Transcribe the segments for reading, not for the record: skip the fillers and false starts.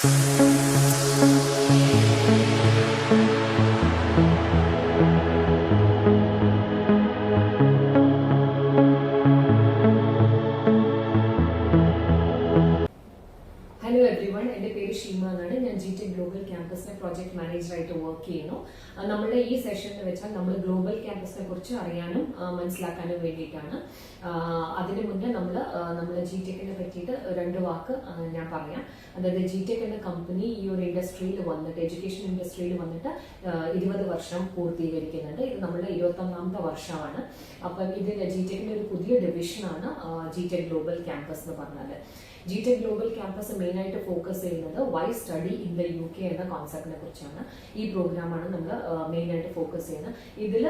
Hello everyone, എൻ്റെ പേര് ഷീമ എന്നാണ്. ഞാൻ GTech ഗ്ലോബൽ ക്യാമ്പസിലെ പ്രോജക്ട് മാനേജറായിട്ട് വർക്ക് ചെയ്യുന്നു. നമ്മുടെ ഈ സെഷനിൽ വെച്ചാൽ നമ്മൾ ഗ്ലോബൽ ക്യാമ്പസിനെ കുറിച്ച് അറിയാനും മനസ്സിലാക്കാനും വേണ്ടിയിട്ടാണ്. അതിന് മുന്നേ നമ്മൾ GTechനെ പറ്റിയിട്ട് രണ്ട് വാക്ക് ഞാൻ പറയാം. അതായത് GTech എന്ന കമ്പനി ഈ ഒരു ഇൻഡസ്ട്രിയിൽ വന്നിട്ട്, എഡ്യൂക്കേഷൻ ഇൻഡസ്ട്രിയിൽ വന്നിട്ട് 20 വർഷം പൂർത്തീകരിക്കുന്നുണ്ട്. ഇത് നമ്മുടെ 21ാമത്തെ വർഷമാണ്. അപ്പം ഇതിന് GTechന്റെ ഒരു പുതിയ ഡിവിഷനാണ് GTech ഗ്ലോബൽ ക്യാമ്പസ് എന്ന് പറഞ്ഞാൽ. GTech ഗ്ലോബൽ ക്യാമ്പസ് മെയിൻ ആയിട്ട് ഫോക്കസ് ചെയ്യുന്നത് why study in the UK എന്ന കോൺസെപ്റ്റിനെ കുറിച്ചാണ്. ഈ പ്രോഗ്രാമാണ് നമ്മൾ മെയിൻ ആയിട്ട് ഫോക്കസ് ചെയ്യുന്നത്. ഇതിൽ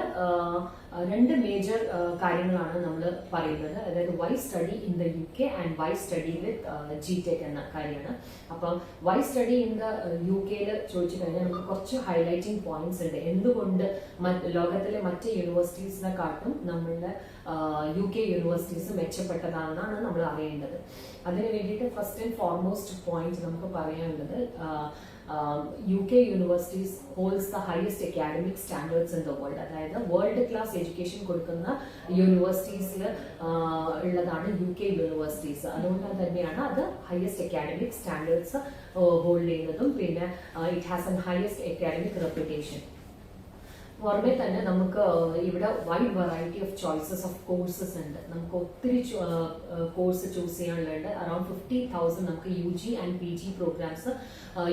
രണ്ട് മേജർ കാര്യങ്ങളാണ് നമ്മൾ പറയുന്നത്. അതായത് why study in the UK and why study with GTech എന്ന കാര്യമാണ്. അപ്പം why study in the UK ചോദിച്ചു കഴിഞ്ഞാൽ നമുക്ക് കുറച്ച് ഹൈലൈറ്റിംഗ് പോയിന്റ്സ് ഉണ്ട്. എന്തുകൊണ്ട് ലോകത്തിലെ മറ്റ് യൂണിവേഴ്സിറ്റീസിനെക്കാട്ടും നമ്മളുടെ UK യൂണിവേഴ്സിറ്റീസ് മെച്ചപ്പെട്ടതാണെന്നാണ് നമ്മൾ അറിയേണ്ടത്. അതിന് വേണ്ടിയിട്ട് ഫസ്റ്റ് ആൻഡ് ഫോർമോസ്റ്റ് പോയിന്റ് നമുക്ക് പറയാനുള്ളത്, UK universities holds the highest academic standards in the world. അതായത് വേൾഡ് ക്ലാസ് എഡ്യൂക്കേഷൻ കൊടുക്കുന്ന യൂണിവേഴ്സിറ്റീസിൽ ഉള്ളതാണ് UK യൂണിവേഴ്സിറ്റീസ്. അതുകൊണ്ട് തന്നെയാണ് അത് ഹയസ്റ്റ് അക്കാഡമിക് സ്റ്റാൻഡേർഡ്സ് ഹോൾഡ് ചെയ്യുന്നതും പിന്നെ it has N highest academic reputation. പുറമെ തന്നെ നമുക്ക് ഇവിടെ wide variety of choices of courses ഉണ്ട്. നമുക്ക് ഒത്തിരി കോഴ്സ് ചൂസ് ചെയ്യാനുള്ളത്. അറൌണ്ട് 50,000 നമുക്ക് UG and PG programs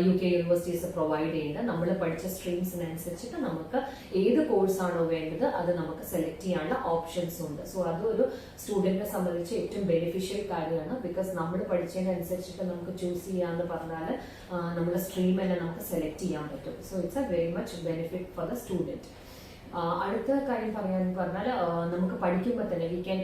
UK universities provide ചെയ്യുന്നത്. നമ്മൾ പഠിച്ച സ്ട്രീംസിനനുസരിച്ചിട്ട് നമുക്ക് ഏത് കോഴ്സാണോ വേണ്ടത് അത് നമുക്ക് സെലക്ട് ചെയ്യാനുള്ള ഓപ്ഷൻസ് ഉണ്ട്. സോ അതൊരു സ്റ്റുഡന്റിനെ സംബന്ധിച്ച് ഏറ്റവും ബെനിഫിഷ്യൽ കാര്യമാണ്. ബിക്കോസ് നമ്മൾ പഠിച്ചതിനനുസരിച്ചിട്ട് നമുക്ക് ചൂസ് ചെയ്യാന്ന് പറഞ്ഞാൽ നമ്മുടെ സ്ട്രീം തന്നെ നമുക്ക് സെലക്ട് ചെയ്യാൻ പറ്റും. So it's A very much benefit for the student. അടുത്ത കാര്യം പറയാന്ന് പറഞ്ഞാൽ നമുക്ക് പഠിക്കുമ്പോൾ തന്നെ we can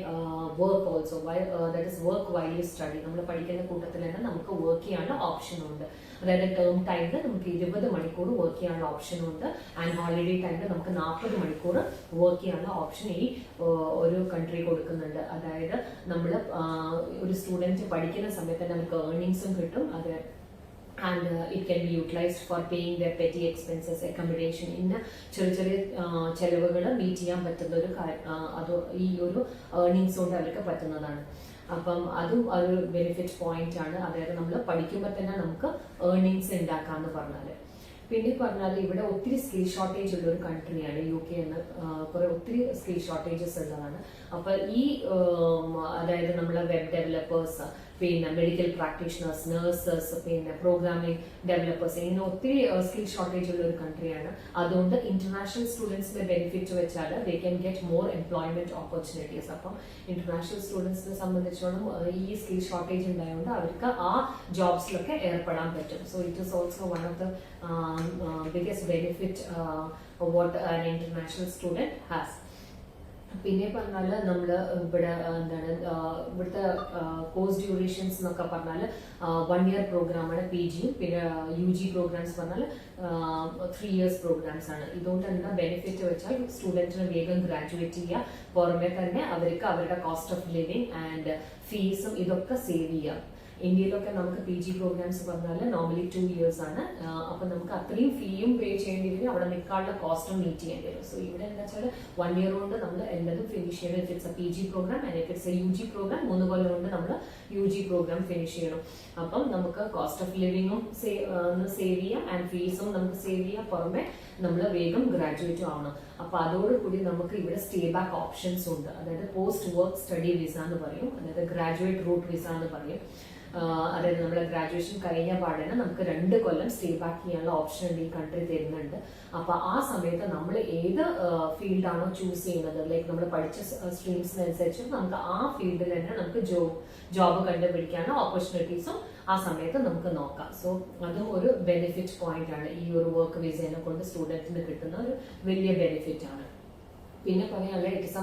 work also. That is work while you study. നമ്മൾ പഠിക്കുന്ന കൂട്ടത്തിൽ തന്നെ നമുക്ക് വർക്ക് ചെയ്യാനുള്ള ഓപ്ഷൻ ഉണ്ട്. അതായത് ടേം ടൈമിൽ നമുക്ക് 20 മണിക്കൂർ വർക്ക് ചെയ്യാനുള്ള ഓപ്ഷൻ ഉണ്ട്. ആൻഡ് ഹോളിഡേ ടൈമിൽ നമുക്ക് 40 മണിക്കൂർ വർക്ക് ചെയ്യാനുള്ള ഓപ്ഷൻ ഈ ഒരു കൺട്രി കൊടുക്കുന്നുണ്ട്. അതായത് നമ്മൾ ഒരു സ്റ്റുഡൻറ്റ് പഠിക്കുന്ന സമയത്ത് തന്നെ നമുക്ക് ഏർണിങ്സും കിട്ടും. അത് and it can be utilized for paying their petty expenses, accommodation. ഇന്ന ചെറിയ ചെലവുകൾ മീറ്റ് ചെയ്യാൻ പറ്റുന്ന ഒരു അത് ഈ ഒരു ഏർണിങ്സ് കൊണ്ട് അവർക്ക് പറ്റുന്നതാണ്. അപ്പം അതും ഒരു ബെനിഫിറ്റ് പോയിന്റ് ആണ്. അതായത് നമ്മൾ പഠിക്കുമ്പോൾ തന്നെ നമുക്ക് ഏർണിങ്സ് ഉണ്ടാക്കാന്ന് പറഞ്ഞാൽ. പിന്നെ പറഞ്ഞാൽ ഇവിടെ ഒത്തിരി സ്കിൽ ഷോർട്ടേജ് ഉള്ള ഒരു കൺട്രിയാണ് UK എന്ന്. ഒത്തിരി സ്കിൽ ഷോർട്ടേജസ് ഉള്ളതാണ്. അപ്പൊ ഈ അതായത് നമ്മളെ വെബ് ഡെവലപ്പേഴ്സ്, പിന്നെ മെഡിക്കൽ പ്രാക്ടീഷണേഴ്സ്, നഴ്സസ്, പിന്നെ പ്രോഗ്രാമിംഗ് ഡെവലപ്പേഴ്സ്, ഇങ്ങനെ ഒത്തിരി സ്കിൽ ഷോർട്ടേജ് ഉള്ള ഒരു കൺട്രിയാണ്. അതുകൊണ്ട് ഇന്റർനാഷണൽ സ്റ്റുഡൻസിന്റെ ബെനിഫിറ്റ് വെച്ചാൽ they can get more employment opportunities. അപ്പം ഇന്റർനാഷണൽ സ്റ്റുഡൻസിനെ സംബന്ധിച്ചോളം ഈ സ്കിൽ ഷോർട്ടേജ് ഉണ്ടായതുകൊണ്ട് അവർക്ക് ആ ജോബ്സിലൊക്കെ ഏർപ്പെടാൻ പറ്റും. So it is also one of the biggest benefit what an international student has. പിന്നെ പറഞ്ഞാൽ നമ്മൾ ഇവിടെ എന്താണ് ഇവിടുത്തെ കോഴ്സ് ഡ്യൂറേഷൻസ് എന്നൊക്കെ പറഞ്ഞാൽ 1 year പ്രോഗ്രാമാണ് PGയും. പിന്നെ UG പ്രോഗ്രാംസ് പറഞ്ഞാൽ 3 years പ്രോഗ്രാംസ് ആണ്. ഇതുകൊണ്ട് എന്താ ബെനിഫിറ്റ് വെച്ചാൽ സ്റ്റുഡൻറ്റിന് വേഗം ഗ്രാജുവേറ്റ് ചെയ്യുക. പുറമെ തന്നെ അവർക്ക് അവരുടെ കോസ്റ്റ് ഓഫ് ലിവിങ് ആൻഡ് ഫീസും ഇതൊക്കെ സേവ് ചെയ്യാം. ഇന്ത്യയിലൊക്കെ നമുക്ക് PG പ്രോഗ്രാംസ് പറഞ്ഞാൽ നോർമലി 2 years ആണ്. അപ്പൊ നമുക്ക് അത്രയും ഫീയും പേ ചെയ്യേണ്ടി വരും, അവിടെ നിൽക്കാനുള്ള കോസ്റ്റും മീറ്റ് ചെയ്യേണ്ടി വരും. സോ ഇവിടെ എന്താ വെച്ചാൽ 1 year കൊണ്ട് നമ്മൾ എല്ലാതും ഫിനിഷ് ചെയ്യണം. If it's a PG program and if it's a UG program 3 കൊല്ലം കൊണ്ട് നമ്മൾ UG പ്രോഗ്രാം ഫിനിഷ് ചെയ്യണം. അപ്പം നമുക്ക് കോസ്റ്റ് ഓഫ് ലിവിങ്ങും സേവ് ചെയ്യാം ആൻഡ് ഫീസും നമുക്ക് സേവ് ചെയ്യാം. പുറമെ നമ്മൾ വേഗം ഗ്രാജുവേറ്റും ആവണം. അപ്പൊ അതോടുകൂടി നമുക്ക് ഇവിടെ സ്റ്റേ ബാക്ക് ഓപ്ഷൻസ് ഉണ്ട്. അതായത് പോസ്റ്റ് വർക്ക് സ്റ്റഡി വിസ എന്ന് പറയും, അതായത് ഗ്രാജുവേറ്റ് റൂട്ട് വിസ എന്ന് പറയും. അതായത് നമ്മുടെ ഗ്രാജുവേഷൻ കഴിഞ്ഞ പാടനെ നമുക്ക് 2 കൊല്ലം സ്റ്റേ ബാക്ക് ചെയ്യാനുള്ള ഓപ്ഷൻ ഉണ്ട് ഈ കൺട്രി തരുന്നുണ്ട്. അപ്പൊ ആ സമയത്ത് നമ്മൾ ഏത് ഫീൽഡാണോ ചൂസ് ചെയ്യുന്നത്, ലൈക്ക് നമ്മൾ പഠിച്ച സ്ട്രീംസിനനുസരിച്ച് നമുക്ക് ആ ഫീൽഡിൽ തന്നെ നമുക്ക് ജോബ് കണ്ടുപിടിക്കാനുള്ള ഓപ്പർച്യൂണിറ്റീസും ആ സമയത്ത് നമുക്ക് നോക്കാം. സോ അതും ഒരു ബെനിഫിറ്റ് പോയിന്റ് ആണ്. ഈ ഒരു വർക്ക് വിസേനെ കൊണ്ട് സ്റ്റുഡൻറ്റിന് കിട്ടുന്ന ഒരു വലിയ ബെനിഫിറ്റ് ആണ്. പിന്നെ പറയാനുള്ള it is a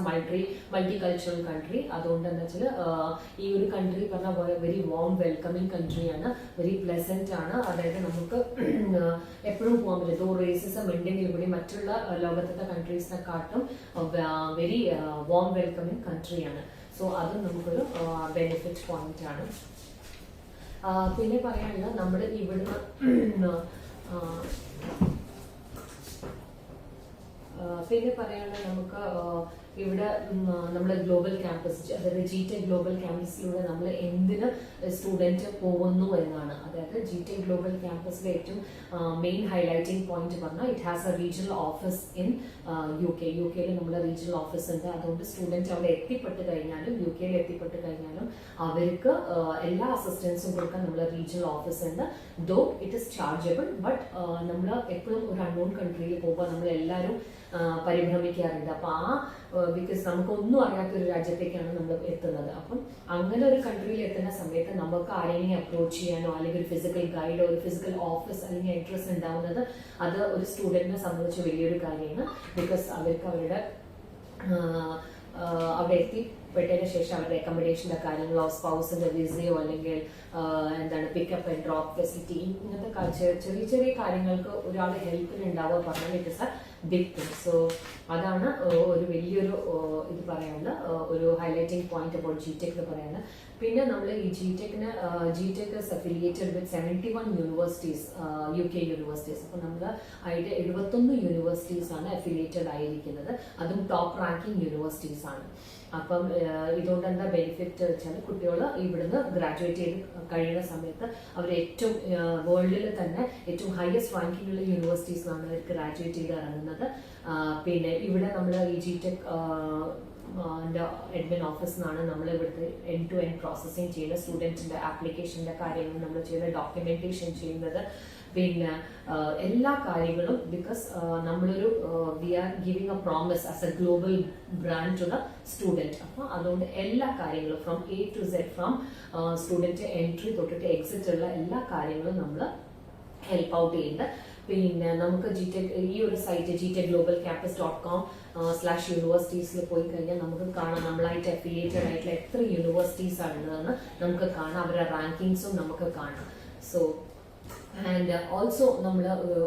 multi cultural country. അതുകൊണ്ട് എന്താ വെച്ചാൽ ഈ ഒരു കൺട്രി പറഞ്ഞാൽ വെരി വാം വെൽക്കമിങ് കൺട്രിയാണ്, വെരി പ്ലസന്റ് ആണ്. അതായത് നമുക്ക് എപ്പോഴും പോകാൻ പറ്റും. ദോ റേസിസം ഉണ്ടെങ്കിൽ കൂടി മറ്റുള്ള ലോകത്തെ കൺട്രീസിനെക്കാട്ടും വെരി വാം വെൽക്കമിങ് കൺട്രിയാണ്. സോ അതും നമുക്കൊരു ബെനിഫിറ്റ് പോയിന്റ് ആണ്. പിന്നെ പറയാനുള്ള നമ്മൾ ഇവിടുന്ന് പിന്നെ പറയാനുള്ള നമുക്ക് ഇവിടെ നമ്മുടെ ഗ്ലോബൽ ക്യാമ്പസ്, അതായത് GTech ഗ്ലോബൽ ക്യാമ്പസിലൂടെ നമ്മൾ എന്തിന് സ്റ്റുഡൻറ്റ് പോകുന്നു എന്നാണ്. അതായത് GTech ഗ്ലോബൽ ക്യാമ്പസിലെ ഏറ്റവും മെയിൻ ഹൈലൈറ്റിംഗ് പോയിന്റ് പറഞ്ഞാൽ it has A regional office in UK. യിൽ നമ്മുടെ റീജിയണൽ ഓഫീസ് ഉണ്ട്. അതുകൊണ്ട് സ്റ്റുഡൻറ്റ് അവിടെ എത്തിപ്പെട്ട് കഴിഞ്ഞാലും UK എത്തിപ്പെട്ട് കഴിഞ്ഞാലും അവർക്ക് എല്ലാ അസിസ്റ്റൻസും കൊടുക്കാൻ നമ്മുടെ റീജിയണൽ ഓഫീസ് ഉണ്ട്. Though it is chargeable, but നമ്മൾ എപ്പോഴും ഒരു അൺനോൺ കൺട്രിയിൽ പോകുമ്പോൾ നമ്മൾ എല്ലാവരും പരിഭ്രമിക്കാറുണ്ട്. അപ്പൊ ബിക്കോസ് നമുക്കൊന്നും അറിയാത്ത ഒരു രാജ്യത്തേക്കാണ് നമ്മൾ എത്തുന്നത്. അപ്പം അങ്ങനെ ഒരു കൺട്രിയിൽ എത്തുന്ന സമയത്ത് നമുക്ക് ആരെങ്കിലും അപ്രോച്ച് ചെയ്യാനോ അല്ലെങ്കിൽ ഒരു ഫിസിക്കൽ ഗൈഡോ ഒരു ഫിസിക്കൽ ഓഫീസ് അല്ലെങ്കിൽ അഡ്രസ് ഉണ്ടാവുന്നത് അത് ഒരു സ്റ്റുഡന്റിനെ സംബന്ധിച്ച് വലിയൊരു കാര്യമാണ്. ബിക്കോസ് അവർക്ക് അവരുടെ അവിടെ എത്തിപ്പെട്ടതിന് ശേഷം അവരുടെ അക്കോമഡേഷന്റെ കാര്യങ്ങളോ സ്പൗസിന്റെ വിസയോ അല്ലെങ്കിൽ എന്താണ് പിക്കപ്പ് ആൻഡ് ഡ്രോപ്പ് ഫെസിലിറ്റി ഇങ്ങനത്തെ ചെറിയ ചെറിയ കാര്യങ്ങൾക്ക് ഒരാൾ ഹെൽപ്പിന് ഉണ്ടാവുക പറഞ്ഞാൽ it is a big thing. So അതാണ് ഒരു വലിയൊരു ഇത് പറയാനുള്ള ഒരു ഹൈലൈറ്റിംഗ് പോയിന്റ് അബൌട്ട് GTech എന്ന് പറയാനുള്ള. പിന്നെ നമ്മൾ ഈ GTech is affiliated with 71 universities, UK universities. അപ്പൊ നമ്മൾ അതിന്റെ 71 യൂണിവേഴ്സിറ്റീസ് ആണ് അഫിലിയേറ്റഡ് ആയിരിക്കുന്നത്. അതും ടോപ്പ് റാങ്കിങ് യൂണിവേഴ്സിറ്റീസ് ആണ്. അപ്പം ഇതുകൊണ്ട് എന്താ ബെനിഫിറ്റ് വെച്ചാൽ കുട്ടികൾ ഇവിടുന്ന് ഗ്രാജുവേറ്റ് ചെയ്ത് കഴിയുന്ന സമയത്ത് അവർ ഏറ്റവും വേൾഡിൽ തന്നെ ഏറ്റവും ഹയസ്റ്റ് റാങ്കിങ്ങിലുള്ള യൂണിവേഴ്സിറ്റീസിലാണ് അവർ ഗ്രാജുവേറ്റ് ചെയ്ത് ഇറങ്ങുന്നത്. പിന്നെ ഇവിടെ നമ്മൾ ഈ GTech അഡ്മിൻ ഓഫീസിൽ നിന്നാണ് നമ്മൾ ഇവിടുത്തെ എൻഡ് ടു എൻഡ് പ്രോസസ്സിങ് ചെയ്യുന്നത്. സ്റ്റുഡൻറ്റിന്റെ ആപ്ലിക്കേഷന്റെ കാര്യങ്ങൾ നമ്മൾ ചെയ്യുന്നത്, ഡോക്യുമെന്റേഷൻ ചെയ്യുന്നത്, പിന്നെ എല്ലാ കാര്യങ്ങളും. ബിക്കോസ് നമ്മളൊരു we are giving a promise as a global brand to the student. അപ്പോൾ അതുകൊണ്ട് എല്ലാ കാര്യങ്ങളും from A to Z, from student entry തൊട്ടിട്ട് എക്സിറ്റ് ഉള്ള എല്ലാ കാര്യങ്ങളും നമ്മൾ ഹെൽപ്പ് ഔട്ട് ചെയ്യുന്നുണ്ട്. പിന്നെ നമുക്ക് ഈ ഒരു സൈറ്റ് gtechglobal.com/universities പോയി കഴിഞ്ഞാൽ നമുക്ക് കാണാം നമ്മളായിട്ട് അഫിലിയേറ്റഡ് ആയിട്ടുള്ള എത്ര യൂണിവേഴ്സിറ്റീസ് ആണുള്ളതെന്ന് നമുക്ക് കാണാം. അവരുടെ റാങ്കിങ്സും നമുക്ക് കാണാം. സോ ആൻഡ് ഓൾസോ നമ്മൾ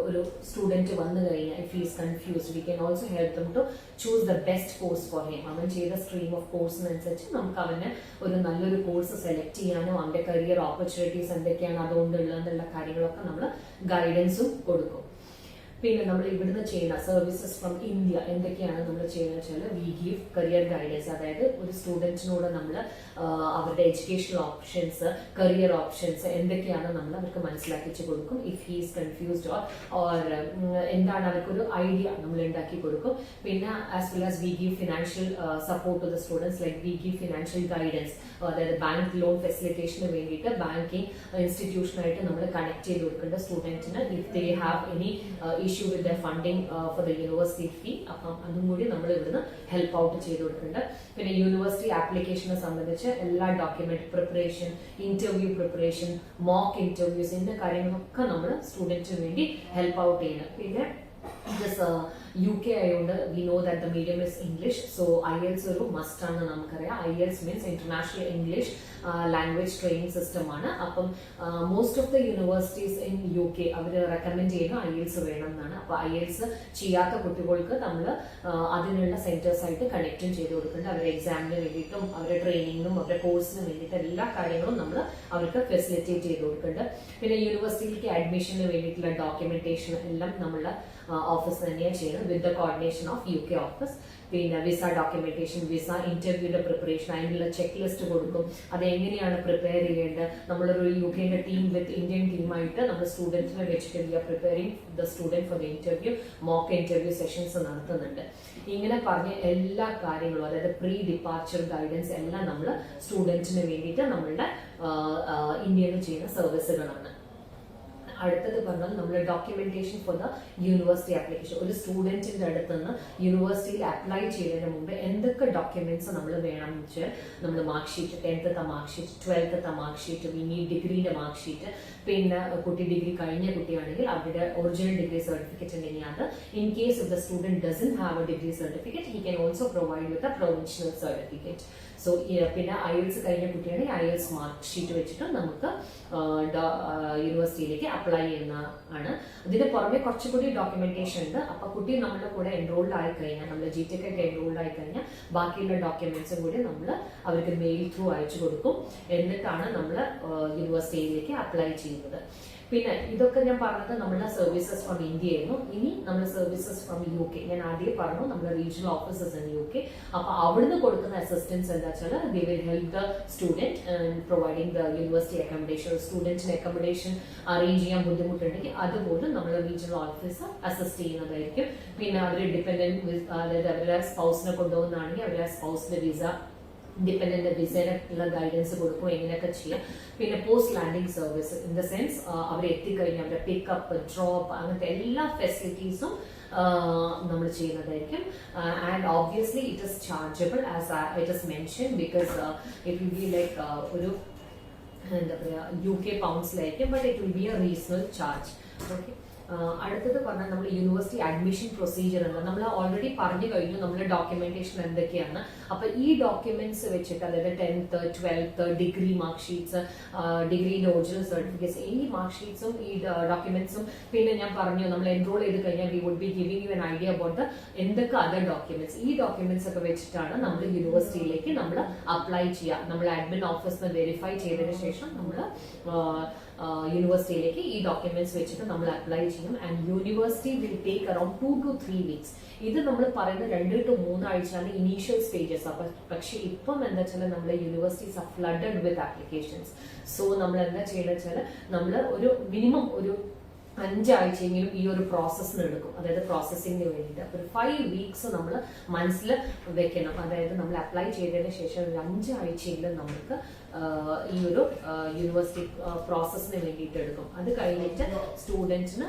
ഒരു സ്റ്റുഡൻറ്റ് വന്നു കഴിഞ്ഞാൽ if he is confused we can also help them to choose the best course for him. അവൻ ചെയ്ത സ്ട്രീം ഓഫ് കോഴ്സിനനുസരിച്ച് നമുക്ക് അവന് ഒരു നല്ലൊരു കോഴ്സ് സെലക്ട് ചെയ്യാനോ അവന്റെ കരിയർ ഓപ്പർച്യൂണിറ്റീസ് എന്തൊക്കെയാണ് അതുകൊണ്ടുള്ളതെന്നുള്ള കാര്യങ്ങളൊക്കെ നമ്മൾ ഗൈഡൻസും കൊടുക്കും. പിന്നെ നമ്മൾ ഇവിടുന്ന് ചെയ്യുന്ന സർവീസസ് ഫ്രം ഇന്ത്യ എന്തൊക്കെയാണ് നമ്മൾ ചെയ്യുന്നത് വെച്ചാൽ വി ഗീവ് കരിയർ ഗൈഡൻസ്. അതായത് ഒരു സ്റ്റുഡൻറ്റിനോട് നമ്മൾ അവരുടെ എഡ്യൂക്കേഷണൽ ഓപ്ഷൻസ്, കരിയർ ഓപ്ഷൻസ് എന്തൊക്കെയാണ് നമ്മൾ അവർക്ക് മനസ്സിലാക്കിച്ച് കൊടുക്കും. If he is confused or എന്താണ് അവർക്കൊരു ഐഡിയ നമ്മൾ ഉണ്ടാക്കി കൊടുക്കും. പിന്നെ as well as we give financial support to the students, like we give financial guidance. അതായത് ബാങ്ക് ലോൺ ഫെസിലിറ്റേഷന് വേണ്ടിയിട്ട് ബാങ്കിങ് ഇൻസ്റ്റിറ്റ്യൂഷനായിട്ട് നമ്മൾ കണക്ട് ചെയ്ത് കൊടുക്കേണ്ട സ്റ്റുഡൻറ്റിന് if they have any issue with their funding for the university fee. അപ്പം അതും കൂടി നമ്മൾ ഇവിടുന്ന് ഹെൽപ്പ് ഔട്ട് ചെയ്ത് കൊടുക്കുന്നുണ്ട്. പിന്നെ യൂണിവേഴ്സിറ്റി ആപ്ലിക്കേഷനെ സംബന്ധിച്ച് എല്ലാ document preparation, interview preparation, mock interviews ഇന്ന കാര്യങ്ങളൊക്കെ നമ്മൾ സ്റ്റുഡൻറ്റിന് വേണ്ടി ഹെൽപ്പ് ഔട്ട് ചെയ്യുന്നത്. പിന്നെ UK ആയതുകൊണ്ട് we know that the medium is English. So IELTS ഒരു മസ്റ്റ് ആണ് നമുക്കറിയാം. IELTS means international English language training system ആണ്. അപ്പം most of the universities in UK അവർ റെക്കമെൻഡ് ചെയ്യുന്ന IELTS വേണം എന്നാണ്. അപ്പൊ IELTS ചെയ്യാത്ത കുട്ടികൾക്ക് നമ്മൾ അതിനുള്ള സെന്റേഴ്സ് ആയിട്ട് കണക്റ്റും ചെയ്ത് കൊടുക്കുന്നുണ്ട്. അവരുടെ എക്സാമിന് വേണ്ടിയിട്ടും അവരുടെ ട്രെയിനിങ്ങിനും അവരുടെ കോഴ്സിനും വേണ്ടിയിട്ട് എല്ലാ കാര്യങ്ങളും നമ്മൾ അവർക്ക് ഫെസിലിറ്റേറ്റ് ചെയ്ത് കൊടുക്കുന്നുണ്ട്. പിന്നെ യൂണിവേഴ്സിറ്റിയിലേക്ക് അഡ്മിഷന് വേണ്ടിയിട്ടുള്ള ഡോക്യുമെന്റേഷൻ എല്ലാം നമ്മളുടെ ഓഫീസ് തന്നെയാണ് ചെയ്യുന്നത് with the coordination of UK office. പിന്നെ വിസ ഡോക്യുമെന്റേഷൻ, വിസ ഇന്റർവ്യൂയുടെ പ്രിപ്പറേഷൻ, അതിനുള്ള ചെക്ക് ലിസ്റ്റ് കൊടുക്കും. അത് എങ്ങനെയാണ് പ്രിപ്പയർ ചെയ്യേണ്ടത്. നമ്മളൊരു UK ടീം വിത്ത് ഇന്ത്യൻ ടീമായിട്ട് നമ്മൾ സ്റ്റുഡൻസിനെ വെച്ചിട്ട് we are preparing the student for the interview, mock interview sessions നടത്തുന്നുണ്ട്. ഇങ്ങനെ പറഞ്ഞ എല്ലാ കാര്യങ്ങളും, അതായത് പ്രീ ഡിപ്പാർച്ചർ ഗൈഡൻസ് എല്ലാം നമ്മൾ സ്റ്റുഡൻസിന് വേണ്ടിയിട്ട് നമ്മളുടെ ഇന്ത്യയിൽ ചെയ്യുന്ന സർവീസുകളാണ്. അടുത്തത് പറഞ്ഞാൽ നമ്മൾ documentation for the university application. ഒരു സ്റ്റുഡന്റിന്റെ അടുത്ത് നിന്ന് യൂണിവേഴ്സിറ്റിയിൽ അപ്ലൈ ചെയ്യുന്നതിന് മുമ്പ് എന്തൊക്കെ ഡോക്യുമെന്റ്സ് നമ്മൾ വേണമെന്ന് വെച്ചാൽ നമ്മൾ mark sheet, 10th mark sheet, 12th mark sheet, ഇനി ഡിഗ്രിയുടെ മാർക്ക് ഷീറ്റ്, പിന്നെ കുട്ടി ഡിഗ്രി കഴിഞ്ഞ കുട്ടിയാണെങ്കിൽ അവരുടെ ഒറിജിനൽ ഡിഗ്രി സർട്ടിഫിക്കറ്റ് ഉണ്ടെങ്കിൽ അത്. In case if the student doesn't have A degree certificate he can also provide with a provincial certificate. So പിന്നെ IELTS കഴിഞ്ഞ കുട്ടിയാണെങ്കിൽ IELTS മാർക്ക് ഷീറ്റ് വെച്ചിട്ട് നമുക്ക് യൂണിവേഴ്സിറ്റിയിലേക്ക് അപ്ലൈ അപ്ലൈ ചെയ്യുന്നതാണ്. ഇതിന് പുറമെ കുറച്ചുകൂടി ഡോക്യുമെന്റേഷൻ ഉണ്ട്. അപ്പൊ കുട്ടി നമ്മുടെ കൂടെ എൻറോൾഡ് ആയി കഴിഞ്ഞാൽ, നമ്മൾ GTech ഒക്കെ എൻറോൾഡ് ആയി കഴിഞ്ഞാൽ ബാക്കിയുള്ള ഡോക്യുമെന്റ്സും കൂടി നമ്മൾ അവർക്ക് മെയിൽ ത്രൂ അയച്ചു കൊടുക്കും. എന്നിട്ടാണ് നമ്മൾ യൂണിവേഴ്സിറ്റിയിലേക്ക് അപ്ലൈ ചെയ്യുന്നത്. പിന്നെ ഇതൊക്കെ ഞാൻ പറഞ്ഞത് നമ്മുടെ സർവീസസ് ഫ്രം ഇന്ത്യ ആയിരുന്നു. ഇനി നമ്മൾ സർവീസസ് ഫ്രം UK. ഞാൻ ആദ്യം പറഞ്ഞു നമ്മുടെ റീജിയണൽ ഓഫീസേഴ്സ് ഇൻ UK. അപ്പൊ അവിടുന്ന് കൊടുക്കുന്ന അസിസ്റ്റൻസ് എന്താ വെച്ചാൽ they will help the student providing the university accommodation. സ്റ്റുഡന്റിന് അക്കോമഡേഷൻ അറേഞ്ച് ചെയ്യാൻ ബുദ്ധിമുട്ടുണ്ടെങ്കിൽ അതുപോലും നമ്മുടെ റീജിയണൽ ഓഫീസർ അസിസ്റ്റ് ചെയ്യുന്നതായിരിക്കും. പിന്നെ അവർ ഡിപെൻഡന്റ്, അതായത് അവരുടെ സ്പൗസിനെ കൊണ്ടുപോകുന്നതാണെങ്കിൽ അവരുടെ സ്പൗസിന്റെ വിസ, ഡിപെൻഡന്റ് വിസയിലുള്ള ഗൈഡൻസ് കൊടുക്കും, എങ്ങനെയൊക്കെ ചെയ്യാം. പിന്നെ post landing service, in the sense അവർ എത്തിക്കഴിഞ്ഞാൽ അവരുടെ പിക്കപ്പ്, ഡ്രോപ്പ്, അങ്ങനത്തെ എല്ലാ ഫെസിലിറ്റീസും നമ്മൾ ചെയ്യുന്നതായിരിക്കും. And obviously it is chargeable as it is mention, because it will be like ഒരു എന്താ പറയുക UK പൗണ്ട്സിലായിരിക്കും, but it will be a reasonable charge. Okay, അടുത്തത് പറഞ്ഞാൽ നമ്മൾ യൂണിവേഴ്സിറ്റി അഡ്മിഷൻ പ്രൊസീജിയർ ഉണ്ട്. നമ്മൾ ഓൾറെഡി പറഞ്ഞു കഴിഞ്ഞു നമ്മുടെ ഡോക്യുമെന്റേഷൻ എന്തൊക്കെയാണ്. അപ്പൊ ഈ ഡോക്യുമെന്റ്സ് വെച്ചിട്ട്, അതായത് 10th, 12th, degree mark sheets, ഡിഗ്രിന്റെ ഒറിജിനൽ സർട്ടിഫിക്കറ്റ്സ്, ഈ മാർക്ക് ഷീറ്റ്സും ഈ ഡോക്യുമെന്റ്സും, പിന്നെ ഞാൻ പറഞ്ഞു നമ്മൾ എൻറോൾ ചെയ്ത് കഴിഞ്ഞാൽ we would be giving you an idea about എന്തൊക്കെ അതർ ഡോക്യുമെന്റ്സ്. ഈ ഡോക്യുമെന്റ്സ് ഒക്കെ വെച്ചിട്ടാണ് നമ്മൾ യൂണിവേഴ്സിറ്റിയിലേക്ക് നമ്മൾ അപ്ലൈ ചെയ്യുക. നമ്മൾ അഡ്മിൻ ഓഫീസിൽ വെരിഫൈ ചെയ്തതിനു ശേഷം നമ്മൾ യൂണിവേഴ്സിറ്റിയിലേക്ക് ഈ ഡോക്യുമെന്റ്സ് വെച്ചിട്ട് നമ്മൾ അപ്ലൈ ചെയ്യും. And university will take around 2 to 3 weeks. ഇത് നമ്മൾ പറയുന്ന 2 to 3 ആഴ്ചയാണ് ഇനീഷ്യൽ സ്റ്റേജസ്. പക്ഷെ ഇപ്പം എന്താ വെച്ചാൽ നമ്മുടെ യൂണിവേഴ്സിറ്റീസ് ആർ ഫ്ലഡഡ് വിത്ത് ആപ്ലിക്കേഷൻസ്. സോ നമ്മൾ എന്താ ചെയ്യുന്നത് വെച്ചാൽ നമ്മൾ ഒരു മിനിമം ഒരു 5 ആഴ്ചയെങ്കിലും ഈ ഒരു പ്രോസസ്സിന് എടുക്കും, അതായത് പ്രോസസ്സിങ്ങിന് വേണ്ടിയിട്ട്. അപ്പൊ 5 weeks നമ്മൾ മനസ്സിൽ വെക്കണം. അതായത് നമ്മൾ അപ്ലൈ ചെയ്തതിന് ശേഷം ഒരു 5 ആഴ്ചയെങ്കിലും നമുക്ക് ഈ ഒരു യൂണിവേഴ്സിറ്റി പ്രോസസ്സിന് വേണ്ടിയിട്ട് എടുക്കും. അത് കഴിഞ്ഞിട്ട് സ്റ്റുഡൻറ്റിന്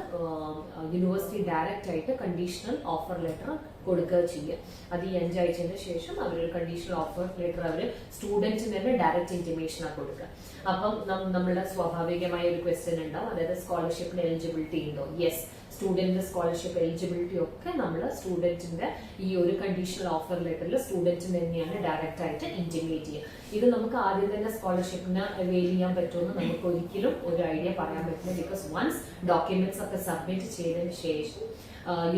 യൂണിവേഴ്സിറ്റി ഡയറക്റ്റ് ആയിട്ട് കണ്ടീഷണൽ ഓഫർ ലെറ്റർ കൊടുക്കുക ചെയ്യുക. അത് ഈ 5 ആഴ്ചന് ശേഷം അവർ കണ്ടീഷണൽ ഓഫർ ലെറ്റർ അവർ സ്റ്റുഡൻറ്റിന് തന്നെ ഡയറക്റ്റ് ഇന്റിമേഷനാണ് കൊടുക്കുക. അപ്പം നമ്മളുടെ സ്വാഭാവികമായ ഒരു ക്വസ്റ്റ്യൻ ഉണ്ടാവും, അതായത് സ്കോളർഷിപ്പിന് എലിജിബിലിറ്റി ഉണ്ടോ? യെസ്, സ്റ്റുഡന്റിന്റെ സ്കോളർഷിപ്പ് എലിജിബിലിറ്റി ഒക്കെ നമ്മൾ സ്റ്റുഡന്റിന്റെ ഈ ഒരു കണ്ടീഷണൽ ഓഫർ ലെറ്ററിൽ സ്റ്റുഡന്റിന് തന്നെയാണ് ഡയറക്റ്റ് ആയിട്ട് ഇന്റിമേറ്റ് ചെയ്യുക. ഇത് നമുക്ക് ആദ്യം തന്നെ സ്കോളർഷിപ്പിന് അവെയിൽ ചെയ്യാൻ പറ്റുമെന്ന് നമുക്ക് ഒരിക്കലും ഒരു ഐഡിയ പറയാൻ പറ്റില്ല. ബിക്കോസ് വൺസ് ഡോക്യുമെന്റ്സ് ഒക്കെ സബ്മിറ്റ് ചെയ്തതിന് ശേഷം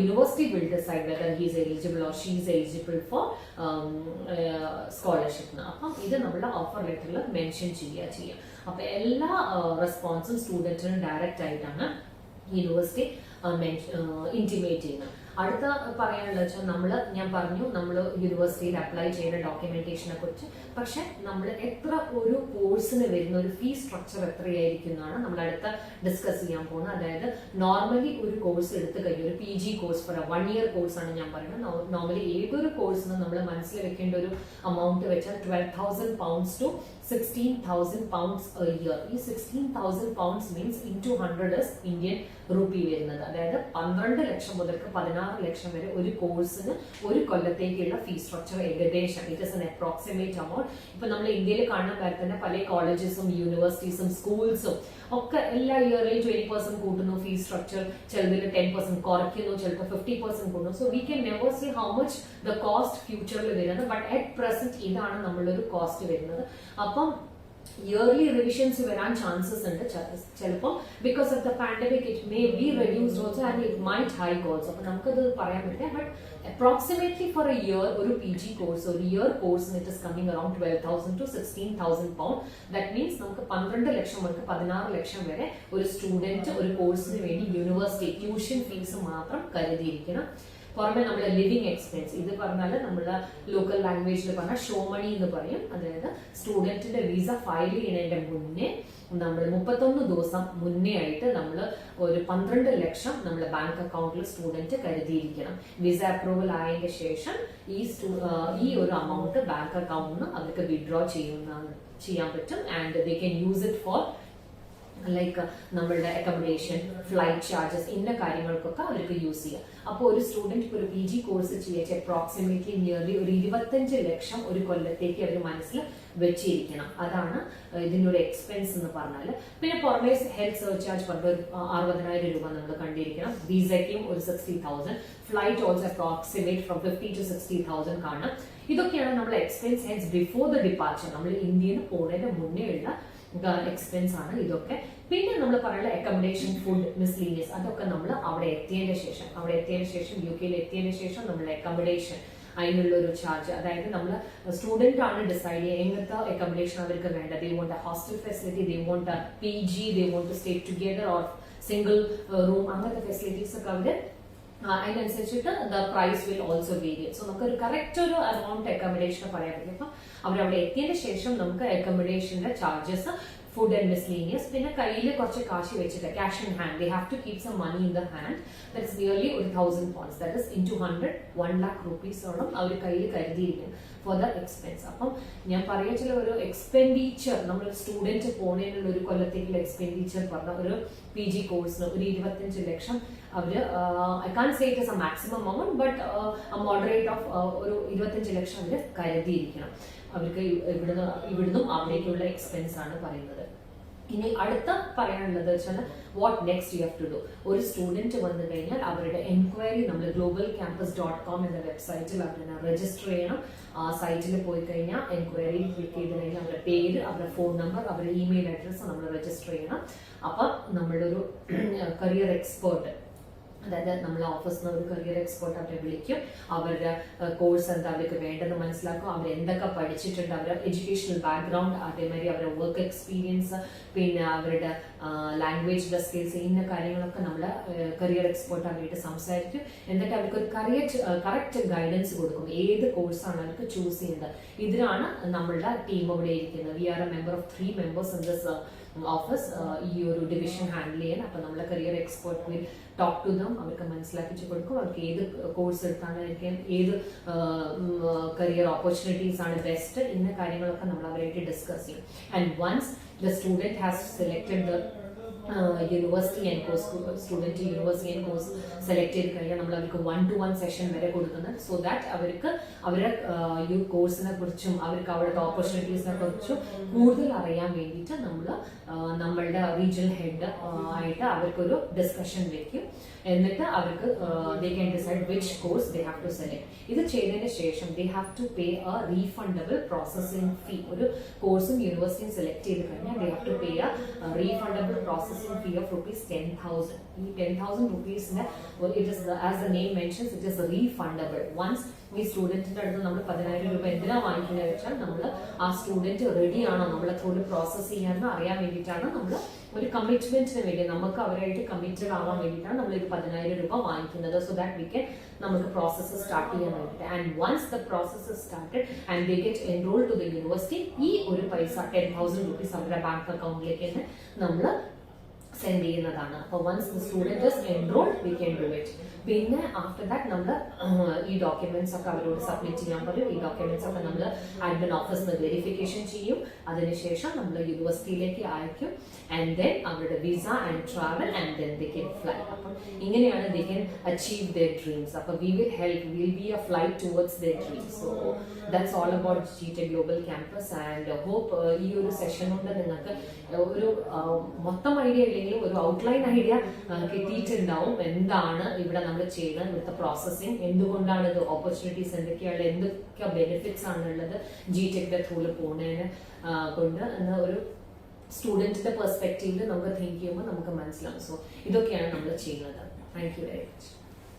university will decide whether he is eligible or she is eligible for scholarship. അപ്പം ഇത് നമ്മുടെ ഓഫർ ലെറ്ററിൽ മെൻഷൻ ചെയ്യുക. അപ്പൊ എല്ലാ റെസ്പോൺസും സ്റ്റുഡന്റിന് ഡയറക്റ്റ് ആയിട്ടാണ് യൂണിവേഴ്സിറ്റി ഇന്റിമേറ്റ് ചെയ്യുന്നത്. അടുത്ത പറയാനുള്ളത് വെച്ചാൽ ഞാൻ പറഞ്ഞു നമ്മൾ യൂണിവേഴ്സിറ്റിയിൽ അപ്ലൈ ചെയ്യുന്ന ഡോക്യുമെന്റേഷനെ കുറിച്ച്. പക്ഷെ നമ്മൾ എത്ര ഒരു കോഴ്സിന് വരുന്ന ഒരു ഫീ സ്ട്രക്ചർ എത്രയായിരിക്കും എന്നാണ് നമ്മൾ അടുത്ത ഡിസ്കസ് ചെയ്യാൻ പോകുന്നത്. അതായത് നോർമലി ഒരു കോഴ്സ് എടുത്തു കഴിഞ്ഞാൽ ഒരു PG കോഴ്സ് ഫോർ 1 year കോഴ്സാണ് ഞാൻ പറയുന്നത്. നോർമലി ഏതൊരു കോഴ്സിനും നമ്മൾ മനസ്സിൽ വെക്കേണ്ട ഒരു എമൗണ്ട് വെച്ചാൽ 12,000 pounds to 16,000 pounds a year. ഈ 16,000 pounds means into 100 is Indian rupee വരുന്നത്. അതായത് 12 ലക്ഷം മുതൽ 16 ലക്ഷം വരെ ഒരു കോഴ്സിന് ഒരു കൊല്ലത്തേക്കുള്ള ഫീ സ്ട്രക്ചർ ഏകദേശം. It is an approximate amount. ഇപ്പൊ നമ്മൾ ഇന്ത്യയിൽ കാണുന്ന പോലെ തന്നെ പല കോളേജസും യൂണിവേഴ്സിറ്റീസും സ്കൂൾസും ഒക്കെ എല്ലാ ഇയറിലും 20% കൂട്ടുന്നു ഫീ സ്ട്രക്ചർ, ചിലതിൽ 10% കുറയ്ക്കുന്നു, ചിലപ്പോൾ 50% കൂടുന്നു. So we can never see how much the cost ഫ്യൂച്ചറിൽ വരുന്നത്. ബട്ട് അറ്റ് പ്രസന്റ് ഇതാണ് നമ്മളൊരു കോസ്റ്റ് വരുന്നത്. അപ്പം ഇയർലി റിവിഷൻസ് വരാൻ ചാൻസസ് ഉണ്ട് ചിലപ്പോൾ. Because of the pandemic it may be reduced also and it might hike also. അപ്പൊ നമുക്കത് പറയാൻ പറ്റില്ല. But approximately for a year ഒരു PG കോഴ്സ്, ഒരു ഇയർ കോഴ്സിന് it is coming around 12,000 to 16,000 pounds. That means നമുക്ക് 12 ലക്ഷം മുതൽ 16 ലക്ഷം വരെ ഒരു സ്റ്റുഡന്റ് ഒരു കോഴ്സിന് വേണ്ടി യൂണിവേഴ്സിറ്റി ട്യൂഷൻ ഫീസ് മാത്രം കരുതിയിരിക്കണം. പുറമെ നമ്മുടെ ലിവിംഗ് എക്സ്പെൻസ്, ഇത് പറഞ്ഞാൽ നമ്മുടെ ലോക്കൽ ലാംഗ്വേജിൽ പറഞ്ഞാൽ ഷോ മണി എന്ന് പറയും. അതായത് സ്റ്റുഡന്റിന്റെ വിസ ഫയൽ ചെയ്യുന്നതിന്റെ മുന്നേ നമ്മൾ 31 ദിവസം മുന്നേ ആയിട്ട് നമ്മൾ ഒരു 12 ലക്ഷം നമ്മുടെ ബാങ്ക് അക്കൗണ്ടിൽ സ്റ്റുഡന്റ് കരുതിയിരിക്കണം. വിസ അപ്രൂവൽ ആയതിനു ശേഷം ഈ ഒരു എമൗണ്ട് ബാങ്ക് അക്കൗണ്ടിൽ നിന്ന് അവർക്ക് വിഡ്രോ ചെയ്യാൻ പറ്റും. And they can use it for like നമ്മളുടെ അക്കോമഡേഷൻ, ഫ്ലൈറ്റ് ചാർജസ്, ഇന്ന കാര്യങ്ങൾക്കൊക്കെ അവർക്ക് യൂസ് ചെയ്യാം. അപ്പോൾ ഒരു സ്റ്റുഡന്റ് ഒരു PG കോഴ്സ് ചെയ്യാൻ അപ്രോക്സിമേറ്റ്ലി നിയർലി ഒരു 25 ലക്ഷം ഒരു കൊല്ലത്തേക്ക് അവർ മനസ്സിൽ വെച്ചിരിക്കണം. അതാണ് ഇതിന്റെ ഒരു എക്സ്പെൻസ് എന്ന് പറഞ്ഞാൽ. പിന്നെ പുറമെ ഹെൽത്ത് സർചാർജ് പറഞ്ഞ 60,000 രൂപ നമ്മൾ കണ്ടിരിക്കണം. വിസയ്ക്കും ഒരു 60,000, flight also approximate from 50 to 60,000 കാണാം. ഇതൊക്കെയാണ് നമ്മുടെ expense hence before the departure. നമ്മൾ ഇന്ത്യയിൽ പോകുന്നതിന് മുന്നേ ഉള്ള എക്സ്പെൻസ് ആണ് ഇതൊക്കെ. പിന്നെ നമ്മൾ പറയുന്ന അക്കോമഡേഷൻ, ഫുഡ്, മിസ്ലീനിയസ്, അതൊക്കെ നമ്മൾ അവിടെ എത്തിയതിന് ശേഷം UK എത്തിയതിനു ശേഷം നമ്മുടെ അക്കോമഡേഷൻ, അതിനുള്ള ഒരു ചാർജ്. അതായത് നമ്മൾ സ്റ്റുഡന്റ് ആണ് ഡിസൈഡ് ചെയ്യുക എങ്ങനത്തെ അക്കോമഡേഷൻ അവർക്ക് വേണ്ടത്. They want a hostel facility, they want a PG, they want to stay together or single room, അങ്ങനത്തെ ഫെസിലിറ്റീസ് ഒക്കെ അവർ അതിനനുസരിച്ചിട്ട് the price will also vary. So നമുക്കൊരു കറക്റ്റ് ഒരു എമൗണ്ട് അക്കോമഡേഷൻ പറയാൻ പറ്റും. അപ്പം അവരവിടെ എത്തിയതിന് ശേഷം നമുക്ക് അക്കോമഡേഷന്റെ ചാർജസ്, ഫുഡ് ആൻഡ് മിസ്ലീനിയസ്, പിന്നെ കയ്യിൽ കുറച്ച് കാശ് വെച്ചിട്ട് cash in hand, they have to keep some money in the hand. That's nearly 1,000 pounds, that is into 100 lakh rupeeസോളം അവർ കയ്യിൽ കരുതിയിരിക്കും ഫോർ ദ എക്സ്പെൻസ്. അപ്പം ഞാൻ പറയാ ചില ഒരു എക്സ്പെൻഡിച്ചർ, നമ്മൾ സ്റ്റുഡന്റ് പോണേനുള്ള ഒരു കൊല്ലത്തേക്കുള്ള എക്സ്പെൻഡിച്ചർ പറഞ്ഞ ഒരു PG കോഴ്സിന് ഒരു 25 ലക്ഷം അവര്, I can say it is a maximum amount, but moderate of ഒരു 25 ലക്ഷം അവര് കരുതിയിരിക്കണം. അവർക്ക് ഇവിടുന്നും അവിടേക്കുള്ള എക്സ്പെൻസ് ആണ് പറയുന്നത്. ഇനി അടുത്ത പറയാനുള്ളത് വെച്ചാൽ what next you have to do. ഒരു സ്റ്റുഡന്റ് വന്നു കഴിഞ്ഞാൽ അവരുടെ എൻക്വയറി നമ്മൾ globalcampus.com എന്ന വെബ്സൈറ്റിൽ അവരെ രജിസ്റ്റർ ചെയ്യണം. ആ സൈറ്റിൽ പോയി കഴിഞ്ഞാൽ എൻക്വയറി ക്ലിക്ക് ചെയ്ത് കഴിഞ്ഞാൽ അവരുടെ പേര്, അവരുടെ ഫോൺ നമ്പർ, അവരുടെ ഇമെയിൽ അഡ്രസ്സ് നമ്മൾ രജിസ്റ്റർ ചെയ്യണം. അപ്പൊ നമ്മളൊരു കരിയർ എക്സ്പേർട്ട്, അതായത് നമ്മളെ ഓഫീസിൽ നിന്ന് ഒരു കരിയർ എക്സ്പേർട്ട് അവരെ വിളിക്കും. അവരുടെ കോഴ്സ് എന്താ അവർക്ക് വേണ്ടത് മനസ്സിലാക്കും, അവർ എന്തൊക്കെ പഠിച്ചിട്ടുണ്ട്, അവരുടെ എഡ്യൂക്കേഷണൽ ബാക്ക്ഗ്രൗണ്ട്, അതേമാതിരി അവരുടെ വർക്ക് എക്സ്പീരിയൻസ്, പിന്നെ അവരുടെ ലാംഗ്വേജ് സ്കിൽസ്, ഇന്ന കാര്യങ്ങളൊക്കെ നമ്മളെ കരിയർ എക്സ്പേർട്ട് അവരായിട്ട് സംസാരിക്കും. എന്നിട്ട് അവർക്ക് ഒരു കറക്റ്റ് ഗൈഡൻസ് കൊടുക്കും, ഏത് കോഴ്സാണ് അവർക്ക് ചൂസ് ചെയ്യുന്നത്. ഇതിനാണ് നമ്മളുടെ ടീം ഇവിടെ ഇരിക്കുന്നത്. We are a member of 3 members in this office, ഈ ഒരു ഡിവിഷൻ ഹാൻഡിൽ ചെയ്യാൻ. അപ്പൊ നമ്മളെ career expert will talk to them, അവർക്ക് മനസ്സിലാക്കിച്ച് കൊടുക്കും, അവർക്ക് ഏത് കോഴ്സ് എടുത്താണെങ്കിൽ ഏത് കരിയർ ഓപ്പർച്യൂണിറ്റീസ് ആണ് ബെസ്റ്റ്, ഇന്ന കാര്യങ്ങളൊക്കെ നമ്മൾ അവരായിട്ട് ഡിസ്കസ് ചെയ്യും. And once the student has selected the university and course, student university and course select ചെയ്ത് കഴിഞ്ഞാൽ നമ്മൾ അവർക്ക് 1-to-1 സെഷൻ വരെ കൊടുക്കുന്നത്. സോ ദാറ്റ് അവർക്ക് അവരുടെ ഈ കോഴ്സിനെ കുറിച്ചും അവർക്ക് അവരുടെ ഓപ്പർച്യൂണിറ്റീസിനെ കുറിച്ചും കൂടുതൽ അറിയാൻ വേണ്ടിയിട്ട് നമ്മൾ നമ്മളുടെ റീജിയണൽ ഹെഡ് ആയിട്ട് അവർക്കൊരു ഡിസ്കഷൻ വെക്കും. എന്നിട്ട് അവർക്ക് they can decide which course they have to select. ഇത് ചെയ്തതിന് ശേഷം they have to pay a refundable processing fee. ഒരു കോഴ്സും യൂണിവേഴ്സിറ്റിയും സെലക്ട് ചെയ്ത് കഴിഞ്ഞാൽ they have to pay a refundable processing fee of ₹10,000. ഈ 10,000 rupeesന്റെ it is as the name mentions, it is refundable. Once ഈ സ്റ്റുഡന്റിന്റെ അടുത്ത് നമ്മൾ 10,000 രൂപ എന്തിനാ വാങ്ങിക്കുന്നത് വെച്ചാൽ നമ്മൾ ആ സ്റ്റുഡന്റ് റെഡിയാണോ നമ്മളെ തൊഴിൽ പ്രോസസ് ചെയ്യാമെന്ന് അറിയാൻ വേണ്ടിയിട്ടാണ്. നമ്മൾ ഒരു കമ്മിറ്റ്മെന്റിന് വേണ്ടി നമുക്ക് അവരായിട്ട് കമ്മിറ്റഡ് ആവാൻ വേണ്ടിയിട്ടാണ് നമ്മൾ ഒരു 10,000 രൂപ വാങ്ങിക്കുന്നത്. സോ ദാറ്റ് വി ക്യാൻ നമുക്ക് പ്രോസസ്സ് സ്റ്റാർട്ട് ചെയ്യാൻ വേണ്ടിയിട്ട്. And once the process started and they get enrol to the university, ഈ ഒരു പൈസ 10,000 rupees അവരുടെ ബാങ്ക് അക്കൗണ്ടിലേക്ക് തന്നെ നമ്മൾ സെൻഡ് ചെയ്യുന്നതാണ്. അപ്പൊ once the student is enrolled we can do it. പിന്നെ ആഫ്റ്റർ ദാറ്റ് നമ്മൾ ഈ ഡോക്യുമെന്റ്സ് ഒക്കെ അവരോട് സബ്മിറ്റ് ചെയ്യാൻ പറയും. ഈ ഡോക്യുമെന്റ്സ് ഒക്കെ നമ്മൾ അഡ്മിൻ ഓഫീസിൽ നിന്ന് വെരിഫിക്കേഷൻ ചെയ്യും. അതിനുശേഷം നമ്മൾ യൂണിവേഴ്സിറ്റിയിലേക്ക് അയക്കും. ആൻഡ് ദെൻ അവരുടെ visa and travel and then they can fly. അപ്പം ഇങ്ങനെയാണ് they can achieve their dreams. അപ്പൊ we will help, will be a flight towards their dreams. So that's all about GTech global campus. And hope ഈ ഒരു session കൊണ്ട് നിങ്ങൾക്ക് ഒരു മൊത്തം idea ഇല്ലെങ്കിലും ഒരു ഔട്ട്ലൈൻ ഐഡിയ കിട്ടിയിട്ടുണ്ടാവും. എന്താണ് ഇവിടെ നമ്മൾ ചെയ്യുന്നത്, ഇവിടുത്തെ പ്രോസസ്സിംഗ്, എന്തുകൊണ്ടാണ് ഇത്, ഓപ്പർച്യൂണിറ്റീസ് എന്തൊക്കെയാണ്, എന്തൊക്കെ ബെനിഫിറ്റ്സ് ആണുള്ളത് GTech ത്രൂല് പോകുന്നതിന് കൊണ്ട് എന്ന ഒരു സ്റ്റുഡന്റിന്റെ പെർസ്പെക്റ്റീവിൽ നമുക്ക് തിങ്ക് ചെയ്യുമ്പോൾ നമുക്ക് മനസ്സിലാവും. സോ ഇതൊക്കെയാണ് നമ്മൾ ചെയ്യുന്നത്. Thank you very much.